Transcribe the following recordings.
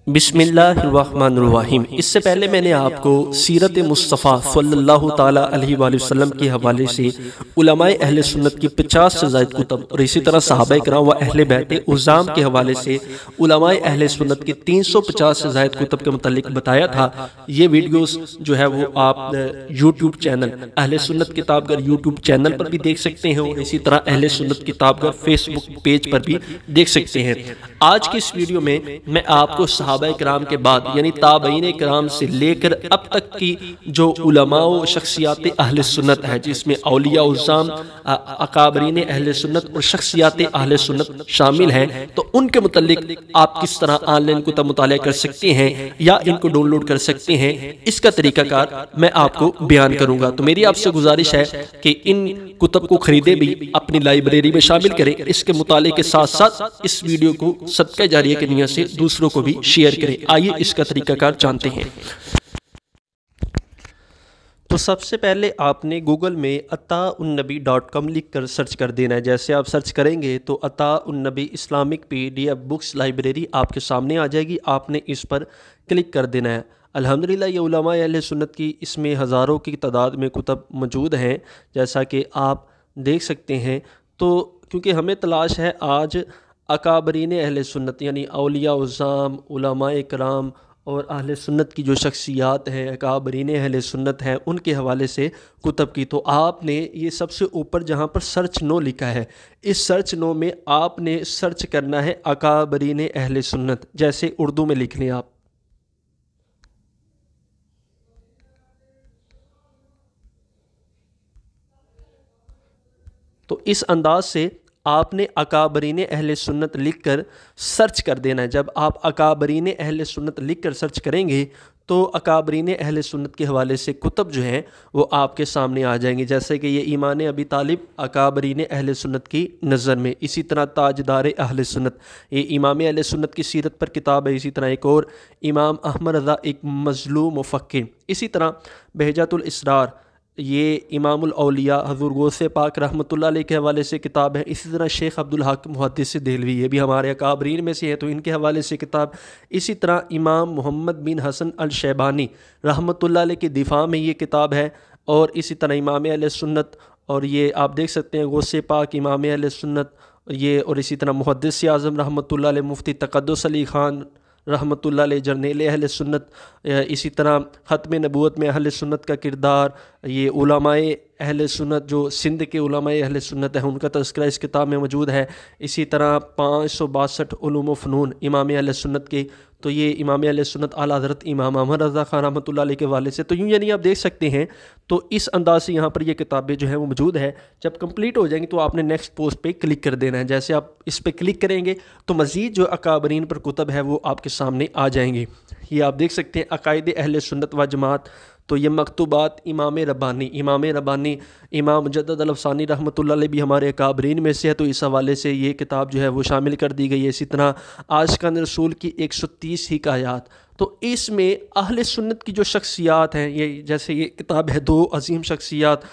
بسم اللہ الرحمن الرحیم۔ اس سے پہلے میں نے آپ کو سیرت مصطفیٰ صلی اللہ تعالیٰ علیہ وآلہ وسلم کے حوالے سے علماء اہل سنت کی 50 سے زائد کتب اور اسی طرح صحابہ کرام و اہل بیت عظام کے حوالے سے علماء اہل سنت کی 350 سے زائد کتب کے متعلق بتایا تھا۔ یہ ویڈیوز جو ہے وہ آپ یوٹیوب چینل اہل سنت کتاب گھر یوٹیوب چینل پر بھی دیکھ سکتے ہیں اور اسی طرح اہل سنت کتاب گھر فیس بک پیج پر بھی دیکھ سکتے ہیں۔ آج کی اس ویڈیو میں آپ کو صحابہ کرام کے بعد یعنی تابعین کرام سے لے کر اب تک کی جو علماء و شخصیات اہل سنت ہے، جس میں اولیاء عظام، اکابرین اہل سنت اور شخصیات اہل سنت شامل ہیں، تو ان کے متعلق آپ کس طرح آن لائن کتب مطالعہ کر سکتے ہیں یا ان کو ڈاؤن لوڈ کر سکتے ہیں، اس کا طریقہ کار میں آپ کو بیان کروں گا۔ تو میری آپ سے گزارش ہے کہ ان کتب کو خریدے بھی اپنی لائبریری میں شامل کریں، اس کے مطالعے کے ساتھ ساتھ اس ویڈیو کو صدقہ جاریہ کی نیت سے دوسروں کو بھی شیئر کریں۔ آئیے اس کا طریقہ کار جانتے ہیں۔ تو سب سے پہلے آپ نے گوگل میں عطاءالنبی.com لکھ کر سرچ کر دینا ہے۔ جیسے آپ سرچ کریں گے تو عطاءالنبی اسلامک PDF بکس لائبریری آپ کے سامنے آ جائے گی، آپ نے اس پر کلک کر دینا ہے۔ الحمدللہ یہ علماء اہل سنت کی اس میں ہزاروں کی تعداد میں کتب موجود ہیں، جیسا کہ آپ دیکھ سکتے ہیں۔ تو کیونکہ ہمیں تلاش ہے آج اکابرین اہل سنت یعنی اولیاء عظام، علماء کرام اور اہل سنت کی جو شخصیات ہیں، اکابرین اہل سنت ہیں، ان کے حوالے سے کتب کی، تو آپ نے یہ سب سے اوپر جہاں پر سرچ نو لکھا ہے، اس سرچ نو میں آپ نے سرچ کرنا ہے اکابرین اہل سنت، جیسے اردو میں لکھ لیں آپ۔ تو اس انداز سے آپ نے اکابرین اہل سنت لکھ کر سرچ کر دینا ہے۔ جب آپ اکابرین اہل سنت لکھ کر سرچ کریں گے تو اکابرین اہل سنت کے حوالے سے کتب جو ہیں وہ آپ کے سامنے آ جائیں گے، جیسے کہ یہ ایمان ابی طالب اکابرین اہل سنت کی نظر میں، اسی طرح تاجدار اہل سنت یہ امام اہل سنت کی سیرت پر کتاب ہے، اسی طرح ایک اور امام احمد رضا ایک مظلوم مفکر، اسی طرح بہجت الاسرار یہ امام الاولیاء حضور غوث پاک رحمۃ اللہ علیہ کے حوالے سے کتاب ہے، اسی طرح شیخ عبدالحق محدث دہلوی یہ بھی ہمارے اکابرین میں سے ہے تو ان کے حوالے سے کتاب، اسی طرح امام محمد بن حسن الشیبانی رحمۃ اللہ علیہ کے دفاع میں یہ کتاب ہے، اور اسی طرح امام اہل سنت، اور یہ آپ دیکھ سکتے ہیں غوث پاک امام اہل سنت یہ، اور اسی طرح محدث اعظم رحمۃ اللہ علیہ مفتی تقدس علی خان رحمۃ اللہ علیہ جرنیل اہل سنت، اسی طرح ختم نبوت میں اہل سنت کا کردار، یہ علماء اہل سنت جو سندھ کے علماء اہل سنت ہیں ان کا تذکرہ اس کتاب میں موجود ہے، اسی طرح 562 علوم و فنون امام اہل سنت کے، تو یہ امام اہل سنت اعلیٰ حضرت امام احمد رضا خان رحمۃ اللہ علیہ کے والے سے، تو یوں یعنی آپ دیکھ سکتے ہیں۔ تو اس انداز سے یہاں پر یہ کتابیں جو ہیں وہ موجود ہے۔ جب کمپلیٹ ہو جائیں گی تو آپ نے نیکسٹ پوسٹ پہ کلک کر دینا ہے۔ جیسے آپ اس پہ کلک کریں گے تو مزید جو اکابرین پر کتب ہے وہ آپ کے سامنے آ جائیں گی۔ یہ آپ دیکھ سکتے ہیں عقائد اہل سنت و جماعت، تو یہ مکتوبات امام ربانی امام مجدد الافسانی رحمۃ اللہ علیہ بھی ہمارے اکابرین میں سے ہے، تو اس حوالے سے یہ کتاب جو ہے وہ شامل کر دی گئی ہے۔ اسی طرح عاشقان رسول کی 130 حکایات، تو اس میں اہل سنت کی جو شخصیات ہیں، یہ جیسے یہ کتاب ہے دو عظیم شخصیات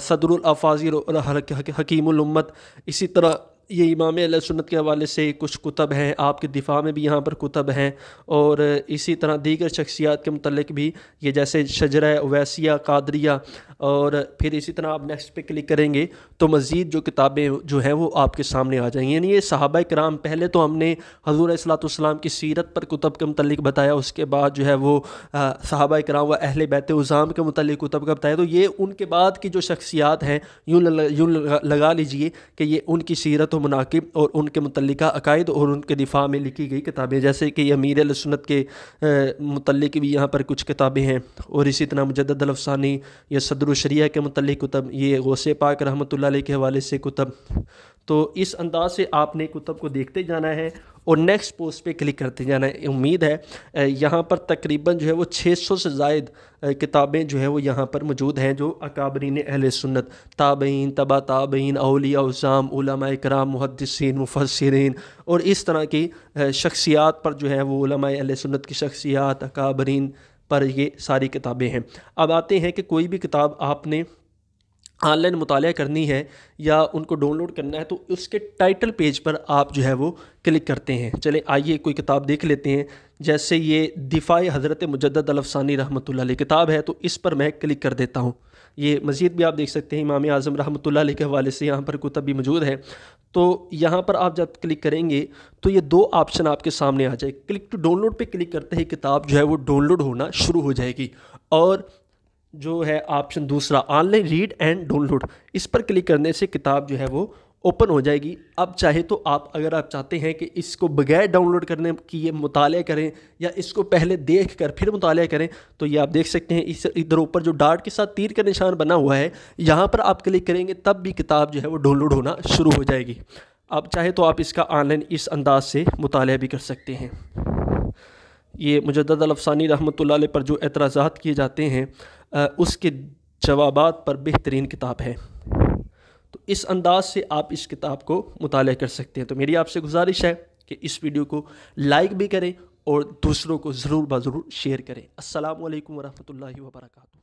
صدر الافاضل اور حکیم الامت، اسی طرح یہ امام اہل سنت کے حوالے سے کچھ کتب ہیں، آپ کے دفاع میں بھی یہاں پر کتب ہیں، اور اسی طرح دیگر شخصیات کے متعلق بھی یہ جیسے شجرہ اویسیہ قادریہ، اور پھر اسی طرح آپ نیکسٹ پہ کلک کریں گے تو مزید جو کتابیں جو ہیں وہ آپ کے سامنے آ جائیں گی۔ یعنی یہ صحابہ کرام، پہلے تو ہم نے حضور علیہ الصلوۃ والسلام کی سیرت پر کتب کے متعلق بتایا، اس کے بعد جو ہے وہ صحابہ کرام و اہل بیت عظام کے متعلق کتب کا بتایا، تو یہ ان کے بعد کی جو شخصیات ہیں یوں لگا لیجئے کہ یہ ان کی سیرت و مناقب اور ان کے متعلقہ عقائد اور ان کے دفاع میں لکھی گئی کتابیں، جیسے کہ امیر اہل سنت کے متعلق بھی یہاں پر کچھ کتابیں ہیں، اور اسی طرح مجدد الافسانی یا صدر الشریعہ کے متعلق کتب، یہ غوث پاک رحمۃ اللہ علیہ کے حوالے سے کتب۔ تو اس انداز سے آپ نے کتب کو دیکھتے جانا ہے اور نیکسٹ پوسٹ پہ کلک کرتے جانا ہے۔ امید ہے یہاں پر تقریباً جو ہے وہ 600 سے زائد کتابیں جو ہے وہ یہاں پر موجود ہیں، جو اکابرین اہل سنت، تابعین، تبع تابعین، اولیاء عظام، علماء کرام، محدثین، مفسرین اور اس طرح کی شخصیات پر جو ہے وہ علماء اہل سنت کی شخصیات، اکابرین پر یہ ساری کتابیں ہیں۔ اب آتے ہیں کہ کوئی بھی کتاب آپ نے آن لائن مطالعہ کرنی ہے یا ان کو ڈاؤن لوڈ کرنا ہے تو اس کے ٹائٹل پیج پر آپ جو ہے وہ کلک کرتے ہیں۔ چلیں آئیے کوئی کتاب دیکھ لیتے ہیں، جیسے یہ دفاع حضرت مجدد الافسانی رحمۃ اللہ علیہ کتاب ہے، تو اس پر میں کلک کر دیتا ہوں۔ یہ مزید بھی آپ دیکھ سکتے ہیں امام اعظم رحمۃ اللہ علیہ کے حوالے سے یہاں پر کتب بھی موجود ہے۔ تو یہاں پر آپ جب کلک کریں گے تو یہ دو آپشن آپ کے سامنے آ جائے، کلک ٹو ڈاؤن لوڈ پہ کلک کرتے ہی کتاب جو ہے وہ ڈاؤن لوڈ ہونا شروع ہو جائے گی، اور جو ہے آپشن دوسرا online read and download, اس پر کلک کرنے سے کتاب جو ہے وہ اوپن ہو جائے گی۔ اب چاہے تو اگر آپ چاہتے ہیں کہ اس کو بغیر ڈاؤن لوڈ کرنے کی یہ مطالعہ کریں یا اس کو پہلے دیکھ کر پھر مطالعہ کریں، تو یہ آپ دیکھ سکتے ہیں اس ادھر اوپر جو ڈاٹ کے ساتھ تیر کا نشان بنا ہوا ہے، یہاں پر آپ کلک کریں گے تب بھی کتاب جو ہے وہ ڈاؤن لوڈ ہونا شروع ہو جائے گی۔ اب چاہے تو آپ اس کا آن لائن اس انداز سے مطالعہ بھی کر سکتے ہیں۔ یہ مجدد الافسانی رحمۃ اللہ علیہ پر جو اعتراضات کیے جاتے ہیں اس کے جوابات پر بہترین کتاب ہے، تو اس انداز سے آپ اس کتاب کو مطالعہ کر سکتے ہیں۔ تو میری آپ سے گزارش ہے کہ اس ویڈیو کو لائک بھی کریں اور دوسروں کو ضرور بضرور شیئر کریں۔ السلام علیکم ورحمۃ اللہ وبرکاتہ۔